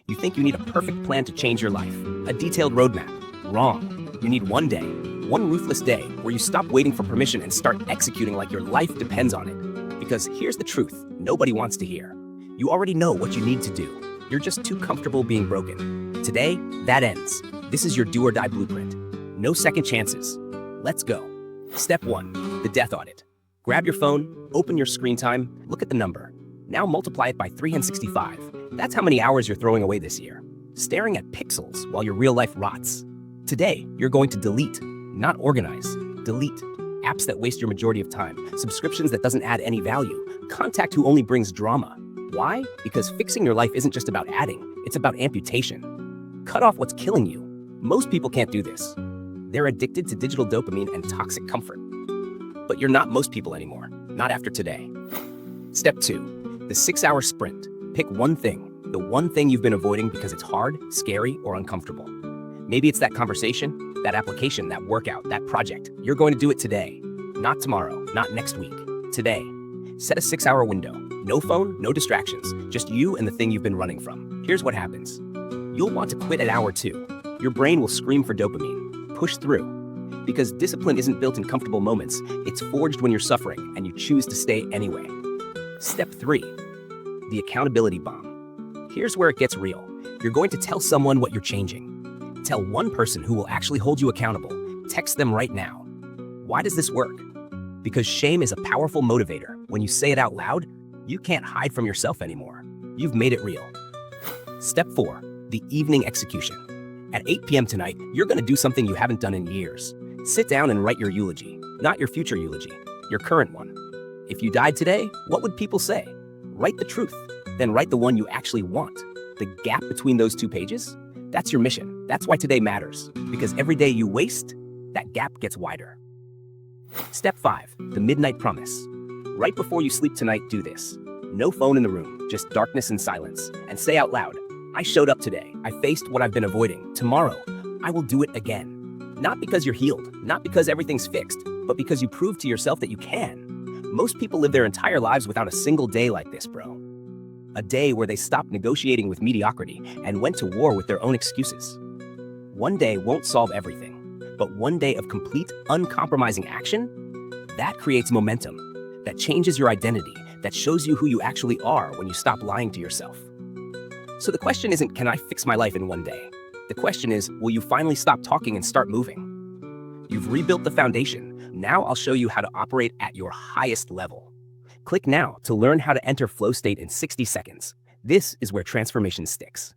You think you need a perfect plan to change your life, a detailed roadmap. Wrong. You need one day, one ruthless day, where you stop waiting for permission and start executing like your life depends on it. Because here's the truth nobody wants to hear. You already know what you need to do. You're just too comfortable being broken. Today, that ends. This is your do or die blueprint. No second chances. Let's go. Step 1, the death audit. Grab your phone, open your screen time, look at the number. Now multiply it by 365. That's how many hours you're throwing away this year, staring at pixels while your real life rots. Today, you're going to delete, not organize. Delete apps that waste your majority of time, subscriptions that doesn't add any value, contact who only brings drama. Why? Because fixing your life isn't just about adding, it's about amputation. Cut off what's killing you. Most people can't do this. They're addicted to digital dopamine and toxic comfort. But you're not most people anymore, not after today. Step 2. The 6-hour sprint. Pick one thing, the one thing you've been avoiding because it's hard, scary, or uncomfortable. Maybe it's that conversation, that application, that workout, that project. You're going to do it today, not tomorrow, not next week. Today. Set a 6-hour window. No phone, no distractions, just you and the thing you've been running from. Here's what happens. You'll want to quit at hour 2. Your brain will scream for dopamine. Push through. Because discipline isn't built in comfortable moments, it's forged when you're suffering and you choose to stay anyway. Step 3. The accountability bomb. Here's where it gets real. You're going to tell someone what you're changing. Tell one person who will actually hold you accountable. Text them right now. Why does this work? Because shame is a powerful motivator. When you say it out loud, you can't hide from yourself anymore. You've made it real. Step 4. The evening execution. At 8 p.m. tonight, you're going to do something you haven't done in years. Sit down and write your eulogy. Not your future eulogy, your current one. If you died today, what would people say? Write the truth, then write the one you actually want. The gap between those 2 pages? That's your mission. That's why today matters. Because every day you waste, that gap gets wider. Step 5. The midnight promise. Right before you sleep tonight, do this. No phone in the room, just darkness and silence. And say out loud, I showed up today. I faced what I've been avoiding. Tomorrow, I will do it again. Not because you're healed, not because everything's fixed, but because you proved to yourself that you can. Most people live their entire lives without a single day like this, bro. A day where they stopped negotiating with mediocrity and went to war with their own excuses. One day won't solve everything, but one day of complete, uncompromising action, that creates momentum, that changes your identity, that shows you who you actually are when you stop lying to yourself. So the question isn't, can I fix my life in one day? The question is, will you finally stop talking and start moving? You've rebuilt the foundation. Now I'll show you how to operate at your highest level. Click now to learn how to enter flow state in 60 seconds. This is where transformation sticks.